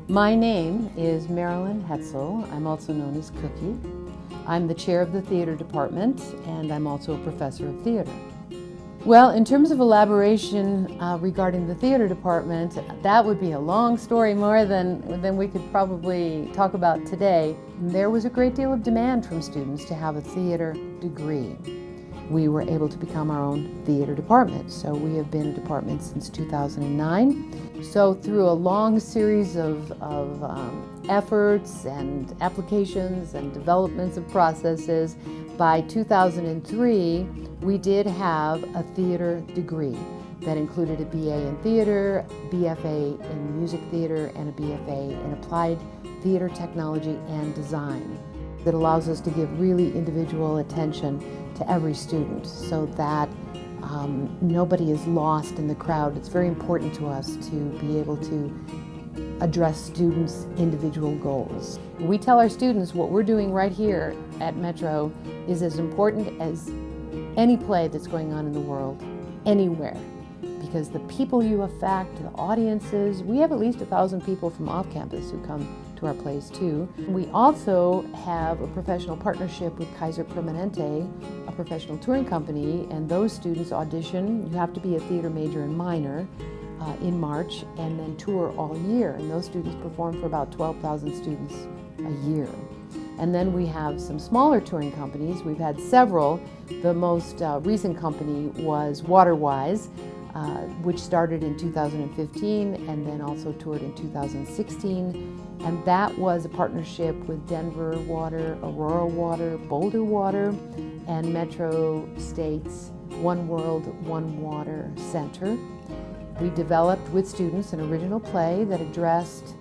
My name is Marilyn Hetzel. I'm also known as Cookie. I'm the chair of the theater department, and I'm also a professor of theater. Well, in terms of elaboration regarding the theater department, that would be a long story, more than we could probably talk about today. There was a great deal of demand from students to have a theater degree. We were able to become our own theater department, so we have been a department since 2009. So through a long series of efforts and applications and developments of processes, by 2003, we did have a theater degree that included a BA in theater, BFA in music theater, and a BFA in applied theater technology and design. That allows us to give really individual attention to every student so that nobody is lost in the crowd. It's very important to us to be able to address students' individual goals. We tell our students what we're doing right here at Metro is as important as any play that's going on in the world, anywhere. Because the people you affect, the audiences, we have at least 1,000 people from off campus who come to our plays too. We also have a professional partnership with Kaiser Permanente, a professional touring company, and those students audition. You have to be a theater major and minor in March, and then tour all year. And those students perform for about 12,000 students a year. And then we have some smaller touring companies. We've had several. The most recent company was Waterwise, which started in 2015 and then also toured in 2016. And that was a partnership with Denver Water, Aurora Water, Boulder Water, and Metro State's One World, One Water Center. We developed with students an original play that addressed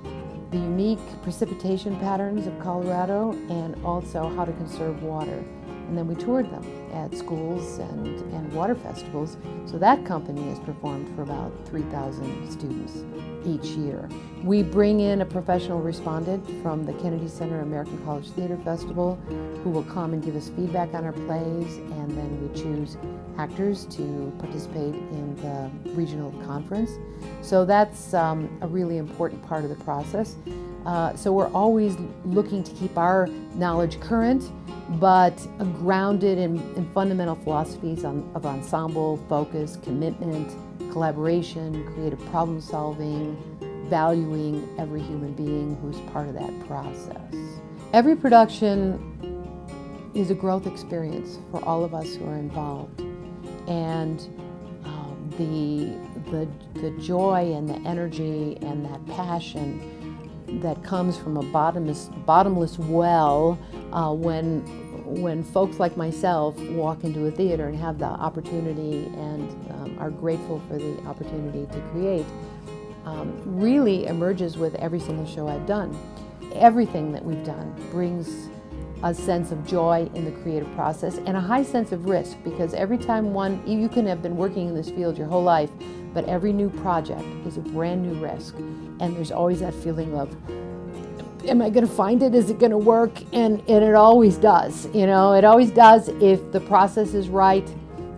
the unique precipitation patterns of Colorado and also how to conserve water. And then we toured them at schools and water festivals. So that company has performed for about 3,000 students each year. We bring in a professional respondent from the Kennedy Center American College Theater Festival who will come and give us feedback on our plays, and then we choose actors to participate in the regional conference. So that's a really important part of the process. So we're always looking to keep our knowledge current, but grounded in fundamental philosophies of ensemble, focus, commitment, collaboration, creative problem solving, valuing every human being who's part of that process. Every production is a growth experience for all of us who are involved. And the joy and the energy and that passion that comes from a bottomless well when folks like myself walk into a theater and have the opportunity and are grateful for the opportunity to create, really emerges with every single show I've done. Everything that we've done brings a sense of joy in the creative process and a high sense of risk, because every time you can have been working in this field your whole life, but every new project is a brand new risk. And there's always that feeling of, am I going to find it? Is it going to work? And it always does. You know, it always does if the process is right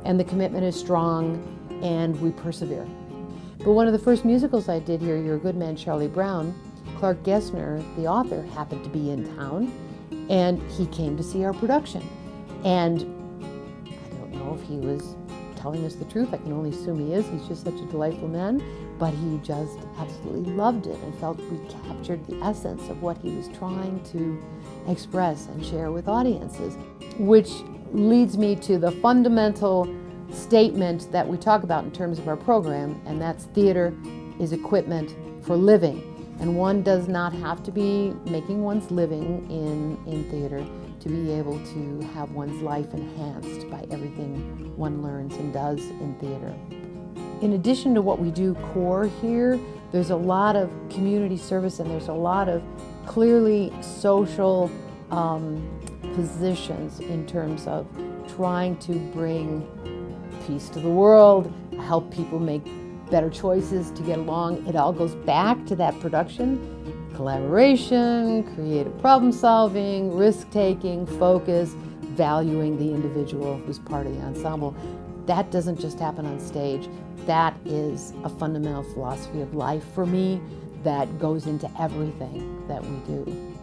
and the commitment is strong and we persevere. But one of the first musicals I did here, You're a Good Man, Charlie Brown, Clark Gessner, the author, happened to be in town, and he came to see our production. And I don't know if he was telling us the truth. I can only assume he is. He's just such a delightful man. But he just absolutely loved it and felt we captured the essence of what he was trying to express and share with audiences. Which leads me to the fundamental statement that we talk about in terms of our program, and that's theater is equipment for living. And one does not have to be making one's living in theater to be able to have one's life enhanced by everything one learns and does in theater. In addition to what we do core here, there's a lot of community service and there's a lot of clearly social positions in terms of trying to bring peace to the world, help people make better choices to get along. It all goes back to that production, collaboration, creative problem solving, risk-taking, focus, valuing the individual who's part of the ensemble. That doesn't just happen on stage. That is a fundamental philosophy of life for me that goes into everything that we do.